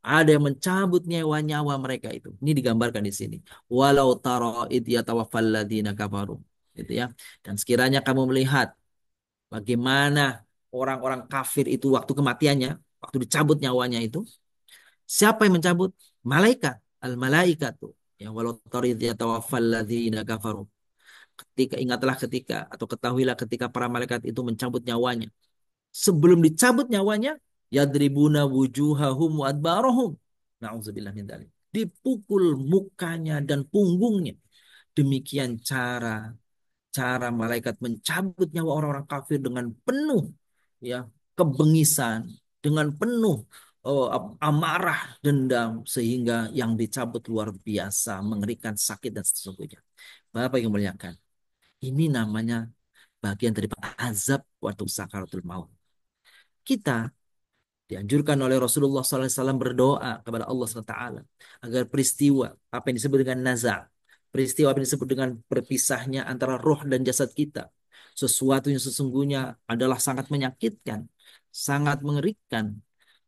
ada yang mencabut nyawa-nyawa mereka itu. Ini digambarkan di sini. Walau tara id yatawaffal ladzina kafaru. Gitu ya. Dan sekiranya kamu melihat bagaimana orang-orang kafir itu waktu kematiannya, waktu dicabut nyawanya itu, siapa yang mencabut? Malaikat, al-malaikatu, Ya, walau tarid yatawaffal ladzina kafaru. Ingatlah ketika atau ketahuilah ketika para malaikat itu mencabut nyawanya. Sebelum dicabut nyawanya, yadribuna wujuhahum wa adbarahum. Nauzubillah min dzalik. Dipukul mukanya dan punggungnya. Demikian cara cara malaikat mencabut nyawa orang-orang kafir dengan penuh ya kebengisan, dengan penuh amarah, dendam sehingga yang dicabut luar biasa, mengerikan, sakit dan sesungguhnya. Bapak yang muliakan, ini namanya bagian dari azab waktu sakaratul maut. Kita dianjurkan oleh Rasulullah SAW berdoa kepada Allah SWT agar peristiwa apa yang disebut dengan naza, peristiwa apa yang disebut dengan berpisahnya antara roh dan jasad kita, sesuatu yang sesungguhnya adalah sangat menyakitkan, sangat mengerikan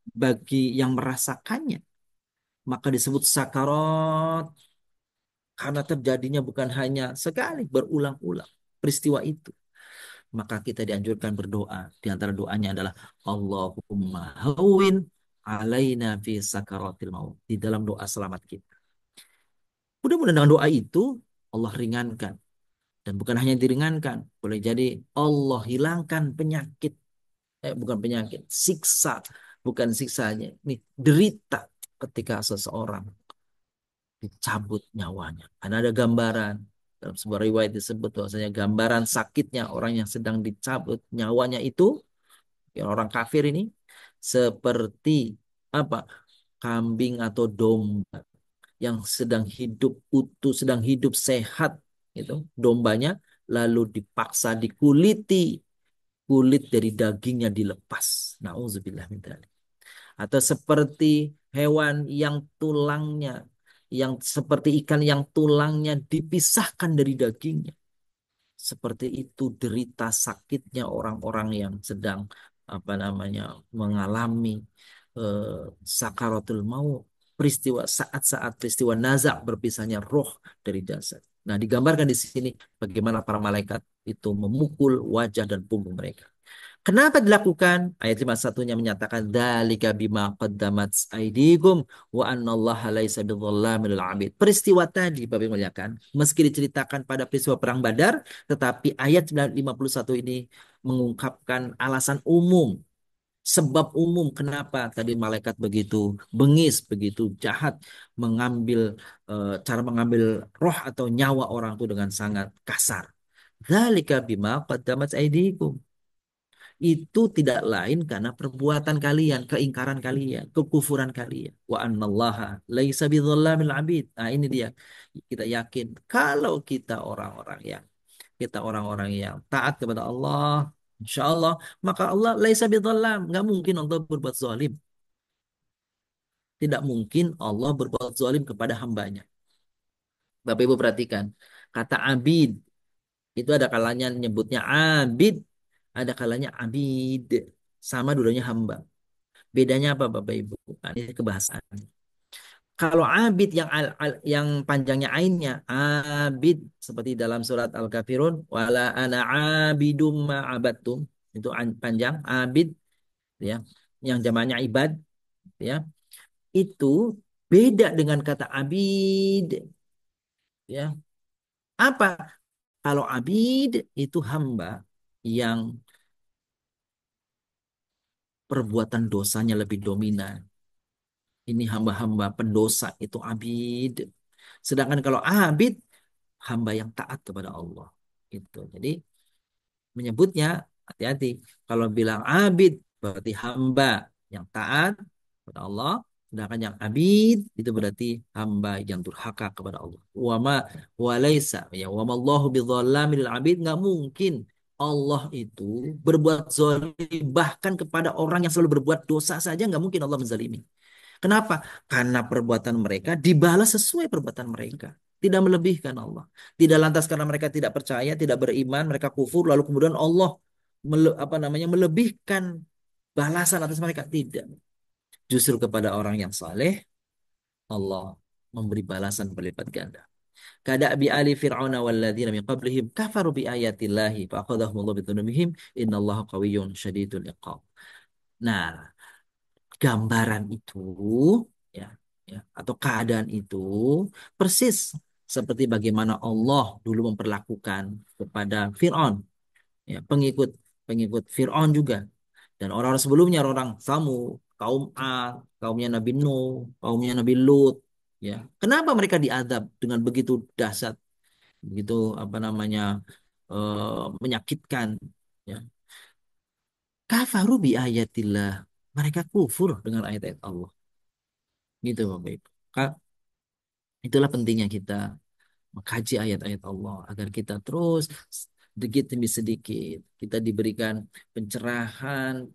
bagi yang merasakannya. Maka disebut sakarat karena terjadinya bukan hanya sekali, berulang-ulang peristiwa itu. Maka kita dianjurkan berdoa. Di antara doanya adalah Allahumma hawin alaina fi sakaratil maut. Di dalam doa selamat kita. Mudah-mudahan dengan doa itu Allah ringankan. Dan bukan hanya diringankan. Boleh jadi Allah hilangkan penyakit. Bukan penyakit. Siksa. Bukan siksanya. Ini derita ketika seseorang dicabut nyawanya. Karena ada gambaran. Dalam sebuah riwayat disebut bahwasanya gambaran sakitnya orang yang sedang dicabut nyawanya itu, ya, orang kafir ini seperti apa? Kambing atau domba yang sedang hidup utuh, sedang hidup sehat, itu dombanya lalu dipaksa dikuliti, kulit dari dagingnya dilepas. Nauzubillah min dzalik. Atau seperti hewan yang tulangnya, yang seperti ikan yang tulangnya dipisahkan dari dagingnya. Seperti itu derita sakitnya orang-orang yang sedang apa namanya mengalami sakaratul maut, peristiwa saat-saat peristiwa nazak berpisahnya roh dari jasad. Nah, digambarkan di sini bagaimana para malaikat itu memukul wajah dan punggung mereka. Kenapa dilakukan? Ayat 51-nya menyatakan dzalika bima qaddamat aydikum wa annallaha laisa bidzallamin lil 'abid. Peristiwa tadi Bapak yang muliakan, meski diceritakan pada peristiwa perang Badar, tetapi ayat 51 ini mengungkapkan alasan umum, sebab umum kenapa tadi malaikat begitu bengis, begitu jahat mengambil cara mengambil roh atau nyawa orang itu dengan sangat kasar. Dzalika bima qaddamat aydikum. Itu tidak lain karena perbuatan kalian, keingkaran kalian, kekufuran kalian. Wa annallaha laisa bidzalamil abid. Nah, ini dia. Kita yakin kalau kita orang-orang yang taat kepada Allah, insya Allah, maka Allah laisa bidzalam. Nggak mungkin Allah berbuat zalim. Tidak mungkin Allah berbuat zalim kepada hambanya. Bapak Ibu perhatikan, kata abid itu ada kalanya nyebutnya abid, ada kalanya abid. Sama dulunya hamba. Bedanya apa Bapak Ibu? Nah, ini kebahasaan. Kalau abid yang panjangnya ainnya, abid seperti dalam surat Al-Kafirun, wala ana abidum ma abattum. Itu panjang abid ya. Yang jamaknya ibad ya. Itu beda dengan kata abid ya. Apa? Kalau abid itu hamba yang perbuatan dosanya lebih dominan. Ini hamba-hamba pendosa itu abid. Sedangkan kalau abid, hamba yang taat kepada Allah. Itu. Jadi menyebutnya hati-hati. Kalau bilang abid berarti hamba yang taat kepada Allah. Sedangkan yang abid itu berarti hamba yang durhaka kepada Allah. Wama walaisa ya wamallahu bidzalamil abid, nggak mungkin Allah itu berbuat zalim bahkan kepada orang yang selalu berbuat dosa saja, nggak mungkin Allah menzalimi. Kenapa? Karena perbuatan mereka dibalas sesuai perbuatan mereka. Tidak melebihkan Allah. Tidak lantas karena mereka tidak percaya, tidak beriman, mereka kufur, lalu kemudian Allah melebihkan balasan atas mereka. Tidak. Justru kepada orang yang saleh, Allah memberi balasan berlipat ganda. Kadabi ali fir'auna walladzina min qablihim kafaru bi ayatillahi fa akhadhahumullahu bi dzunubihim innallaha qawiyyun syadidul iqab. Nah, gambaran itu ya ya, atau keadaan itu persis seperti bagaimana Allah dulu memperlakukan kepada Fir'aun, ya, pengikut pengikut Fir'aun juga, dan orang-orang sebelumnya, orang Samud, kaum Ad, kaumnya Nabi Nuh, kaumnya Nabi Lut, ya. Kenapa mereka diazab dengan begitu dahsyat, begitu apa namanya, menyakitkan, ya. Kafaru bi ayatillah. Mereka kufur dengan ayat-ayat Allah. Gitu Bapak Ibu. Itulah pentingnya kita mengkaji ayat-ayat Allah agar kita terus sedikit demi sedikit kita diberikan pencerahan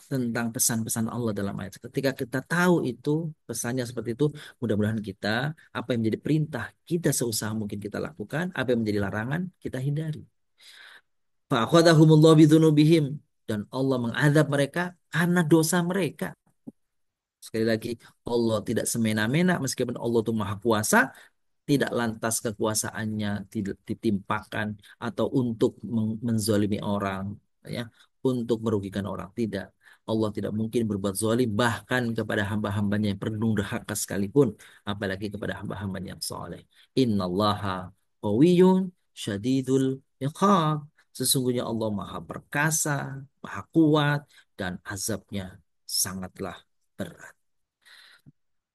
tentang pesan-pesan Allah dalam ayat. Ketika kita tahu itu pesannya seperti itu, mudah-mudahan kita apa yang menjadi perintah kita seusaha mungkin kita lakukan, apa yang menjadi larangan kita hindari. Fa'akhadahumullahu bidzunubihim, dan Allah mengadab mereka karena dosa mereka. Sekali lagi, Allah tidak semena-mena, meskipun Allah itu maha kuasa, tidak lantas kekuasaannya tidak ditimpakan atau untuk menzalimi orang, ya, untuk merugikan orang. Tidak. Allah tidak mungkin berbuat zalim bahkan kepada hamba-hambanya yang penuh durhaka sekalipun, apalagi kepada hamba-hambanya yang soleh. Innallaha qawiyyun syadidul iqab. Sesungguhnya Allah maha perkasa, maha kuat, dan azabnya sangatlah berat.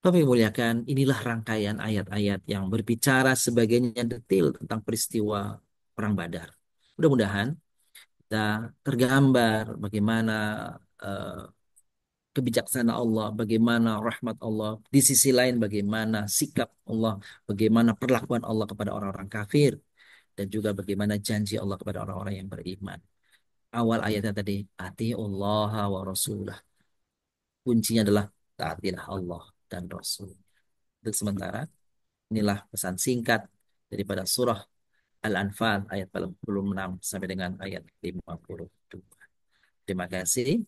Kami muliakan, inilah rangkaian ayat-ayat yang berbicara sebagiannya detail tentang peristiwa Perang Badar. Mudah-mudahan kita tergambar bagaimana eh, kebijaksanaan Allah, bagaimana rahmat Allah, di sisi lain bagaimana sikap Allah, bagaimana perlakuan Allah kepada orang-orang kafir, dan juga bagaimana janji Allah kepada orang-orang yang beriman. Awal ayatnya tadi, atiullah wa rasulah. Kuncinya adalah taatilah Allah dan Rasul. Untuk sementara, inilah pesan singkat daripada surah Al-Anfal ayat 46 sampai dengan ayat 52. Terima kasih.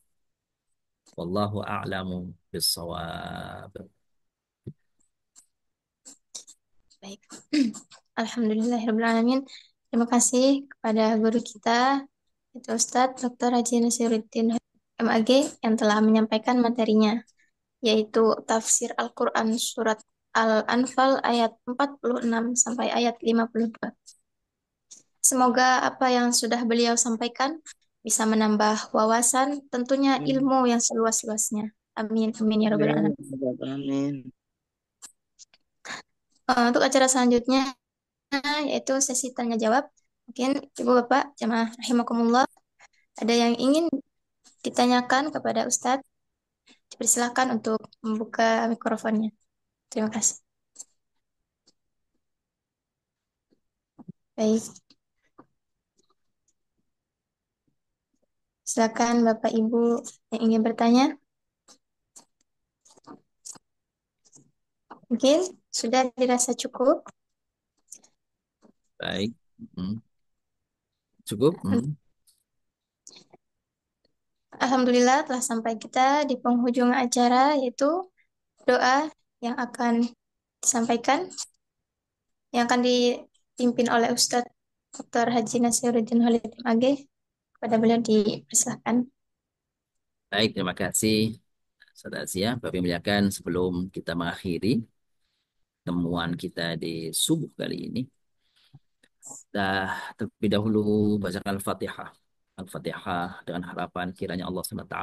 Wallahu a'lamu bissawab. Baik. Alhamdulillahirrahmanirrahim. Terima kasih kepada guru kita, itu Ustadz Dr. Haji Nasiruddin MAG, yang telah menyampaikan materinya, yaitu tafsir Al-Quran surat Al-Anfal ayat 46 sampai ayat 52. Semoga apa yang sudah beliau sampaikan bisa menambah wawasan, tentunya ilmu yang seluas-luasnya. Amin, amin ya rabbal alamin. Amin. Untuk acara selanjutnya yaitu sesi tanya jawab. Mungkin Ibu Bapak jamaah rahimakumullah ada yang ingin ditanyakan kepada Ustadz, dipersilakan untuk membuka mikrofonnya. Terima kasih. Baik. Silakan Bapak Ibu yang ingin bertanya. Mungkin sudah dirasa cukup. Baik. Cukup. Alhamdulillah telah sampai kita di penghujung acara, yaitu doa yang akan disampaikan, yang akan dipimpin oleh Ustadz Dr. Haji Nasiruddin Khalid MAG. Kepada beliau dipersilakan. Baik, terima kasih. Saudara Asia, Bapak yang muliakan, sebelum kita mengakhiri temuan kita di subuh kali ini, terlebih dahulu baca Al-Fatihah. Al-Fatihah dengan harapan kiranya Allah SWT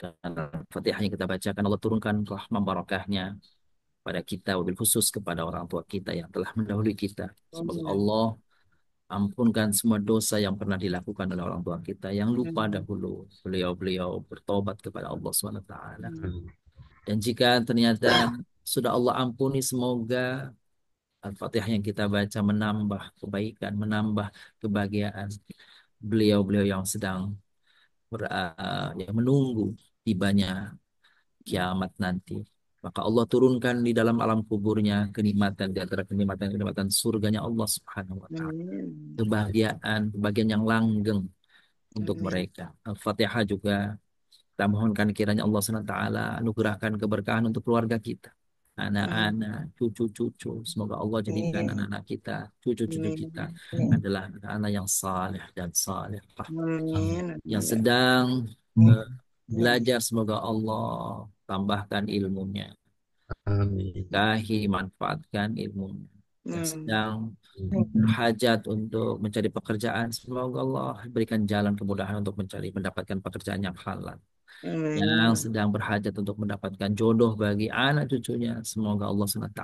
dan Al-Fatihah yang kita bacakan, Allah turunkan rahmat barakahnya pada kita, wabil khusus kepada orang tua kita yang telah mendahului kita. Semoga Allah ampunkan semua dosa yang pernah dilakukan oleh orang tua kita yang lupa dahulu. Beliau-beliau bertobat kepada Allah SWT. Dan jika ternyata sudah Allah ampuni, semoga Al-Fatihah yang kita baca menambah kebaikan, menambah kebahagiaan beliau-beliau yang sedang yang menunggu tibanya kiamat nanti. Maka Allah turunkan di dalam alam kuburnya kenikmatan, di antara kenikmatan surganya Allah Subhanahu wa taala. Kebahagiaan yang langgeng untuk mereka. Al-Fatihah juga kita mohonkan kiranya Allah SWT anugerahkan keberkahan untuk keluarga kita. Anak-anak, cucu-cucu. Semoga Allah jadikan anak-anak kita, cucu-cucu kita adalah anak-anak yang saleh dan salehah. Yang sedang belajar, semoga Allah tambahkan ilmunya. Amin. Kahi manfaatkan ilmu yang Hmm. sedang berhajat untuk mencari pekerjaan. Semoga Allah berikan jalan kemudahan untuk mendapatkan pekerjaan yang halal. Yang Amin. sedang berhajat untuk mendapatkan jodoh bagi anak cucunya. Semoga Allah SWT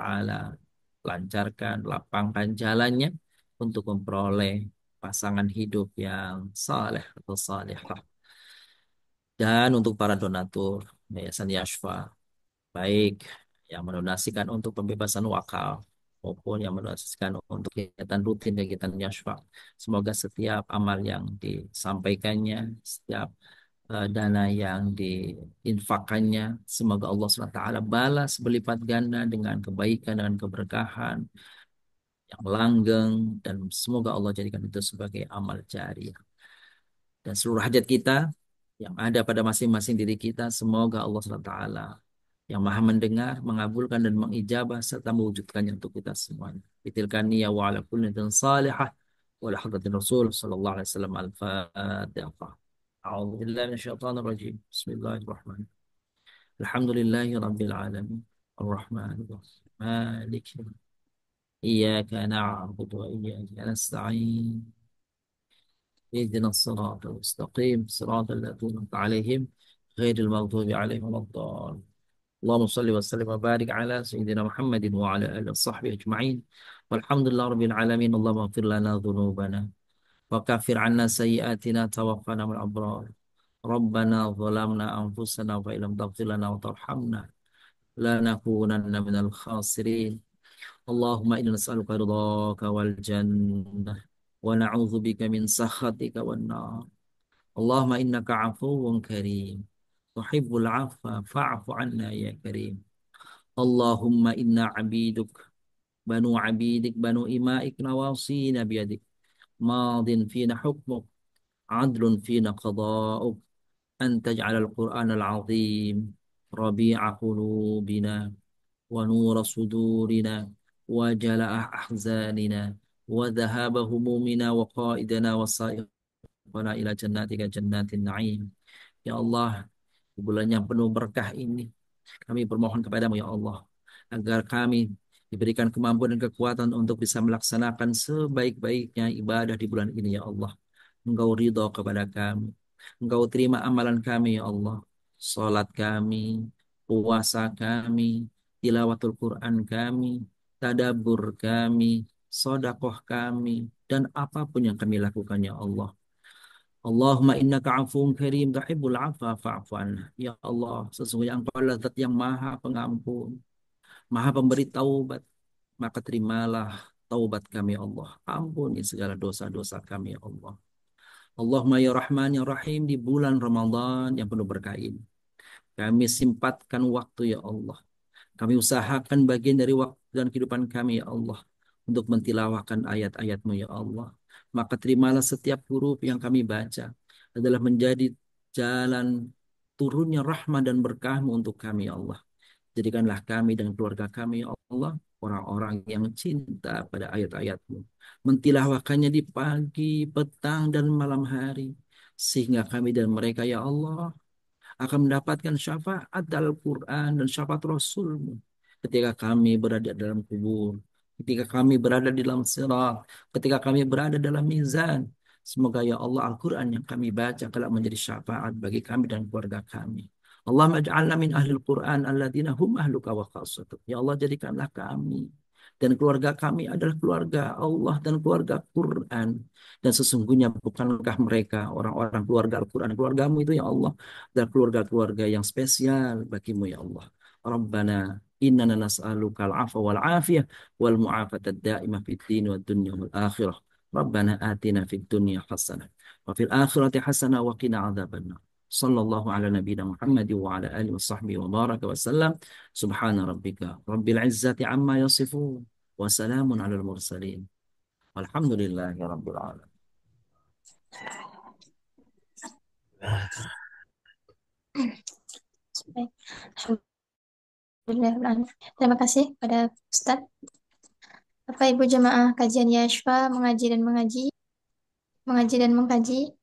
lancarkan, lapangkan jalannya untuk memperoleh pasangan hidup yang saleh atau salihah. Dan untuk para donatur Yayasan Yashfa, baik yang mendonasikan untuk pembebasan wakaf maupun yang mendonasikan untuk kegiatan rutin kegiatan Yashfa. Semoga setiap amal yang disampaikannya, setiap dana yang diinfakannya, semoga Allah SWT balas berlipat ganda dengan kebaikan dan keberkahan yang langgeng, dan semoga Allah jadikan itu sebagai amal jariah. Dan seluruh hajat kita yang ada pada masing-masing diri kita, semoga Allah SWT yang maha mendengar, mengabulkan dan mengijabah serta mewujudkannya untuk kita semuanya. Bitilkan niyya wa ala kulli niyatin salihah wa ala hadratin Rasul sallallahu alaihi wasallam al-Fatihah. A'udzu billahi minasyaitonir rajim. Bismillahirrahmanirrahim. Alhamdulillahi rabbil alamin. Ar-Rahmanir Rahim. Maliki yaumiddin. Iyyaka na'budu wa iyyaka nasta'in. اهدنا الصراط المستقيم صراط الذين أنعمت عليهم غير المغضوب عليهم ولا الضالين اللهم صل وسلم وبارك على سيدنا محمد وعلى آله وصحبه أجمعين والحمد لله رب العالمين اللهم اغفر لنا ذنوبنا وكفر عنا سيئاتنا توفنا من الأبرار ربنا ظلمنا أنفسنا وإن لم تغفر لنا وترحمنا لنكونن من الخاسرين اللهم إنا نسألك رضاك والجنة ونعوذ بك من سخطك والنار اللهم إنك عفو كريم تحب العفو فاعف عنا يا كريم اللهم إنا عبيدك بنو عبيدك بنو إمائك نواصينا بيدك ماض فينا حكمك عدل فينا قضاؤك أن تجعل القرآن العظيم ربيع قلوبنا ونور صدورنا وجلاء أحزاننا وذهاب همومنا وقائدنا وسائقنا إلى جناتك جنات النعيم. Ya Allah, di bulan yang penuh berkah ini, kami bermohon kepadamu ya Allah, agar kami diberikan kemampuan dan kekuatan untuk bisa melaksanakan sebaik-baiknya ibadah di bulan ini ya Allah. Engkau ridho kepada kami. Engkau terima amalan kami ya Allah. Salat kami, puasa kami, tilawatul Quran kami, tadabbur kami, sodakoh kami, dan apapun yang kami lakukan ya Allah. Allahumma innaka afuwun karim tuhibbul afwa fa'fu anna. Ya Allah, sesungguhnya Engkau adalah Zat yang Maha Pengampun, Maha Pemberi taubat, maka terimalah taubat kami ya Allah. Ampuni segala dosa-dosa kami ya Allah. Allahumma ya Rahman ya Rahim, di bulan Ramadan yang penuh berkah ini, kami simpatkan waktu ya Allah. Kami usahakan bagian dari waktu dan kehidupan kami ya Allah untuk mentilawahkan ayat-ayat-Mu ya Allah. Maka terimalah setiap huruf yang kami baca adalah menjadi jalan turunnya rahmat dan berkah-Mu untuk kami ya Allah. Jadikanlah kami dan keluarga kami ya Allah orang-orang yang cinta pada ayat-ayat-Mu. Mentilawahkannya di pagi, petang, dan malam hari. Sehingga kami dan mereka ya Allah akan mendapatkan syafaat Al-Quran dan syafaat Rasul-Mu ketika kami berada dalam kubur, ketika kami berada di dalam sirat, ketika kami berada dalam mizan. Semoga ya Allah Al-Quran yang kami baca kelak menjadi syafaat bagi kami dan keluarga kami. Allahumma ij'alna min ahlil Quran alladzina hum ahluka wa khassatuh. Ya Allah, jadikanlah kami dan keluarga kami adalah keluarga Allah dan keluarga Quran. Dan sesungguhnya bukankah mereka orang-orang keluarga Al-Quran, keluargamu itu ya Allah, dan keluarga-keluarga yang spesial bagimu ya Allah. Rabbana innana nas'aluka al-'afwa wal 'afiyah wal mu'afata ad-da'imah fid din wad dunya wal akhirah. Rabbana atina fid dunya hasanah wa fil akhirati hasanah wa qina adzabannar. Sallallahu ala nabiyyina Muhammad wa ala alihi wa sahbihi wa baraka wa sallam. Subhana rabbika rabbil izzati amma yasifun wa salamun alal mursalin. Walhamdulillahi rabbil alamin. Baik. Alhamdulillah. Terima kasih pada Ustadz. Bapak Ibu jemaah kajian Yashfa mengaji dan mengkaji.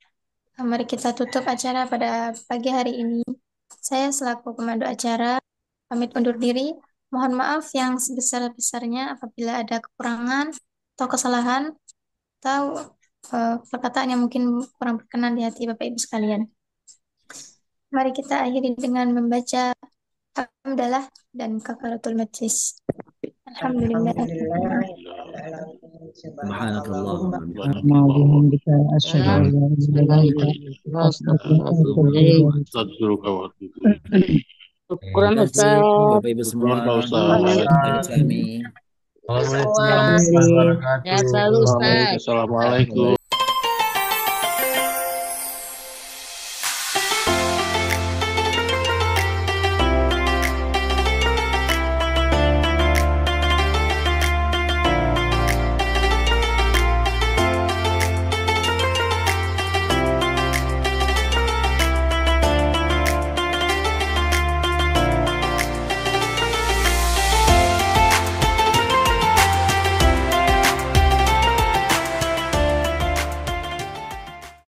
Mari kita tutup acara pada pagi hari ini. Saya selaku pemandu acara pamit undur diri. Mohon maaf yang sebesar-besarnya apabila ada kekurangan atau kesalahan atau perkataan yang mungkin kurang berkenan di hati Bapak Ibu sekalian. Mari kita akhiri dengan membaca hamdalah dan kafaratul majlis. Alhamdulillah. Subhanakallahumma وبحمدك أشهد أن لا إله إلا أنت أستغفرك وأتوب إليك. Syukuran Terima kasih Ustaz. Bapak Ibu semua. Pak Ustaz. Dari kami. Assalamualaikum warahmatullahi wabarakatuh. Ya, selalu Ustaz. Assalamualaikum.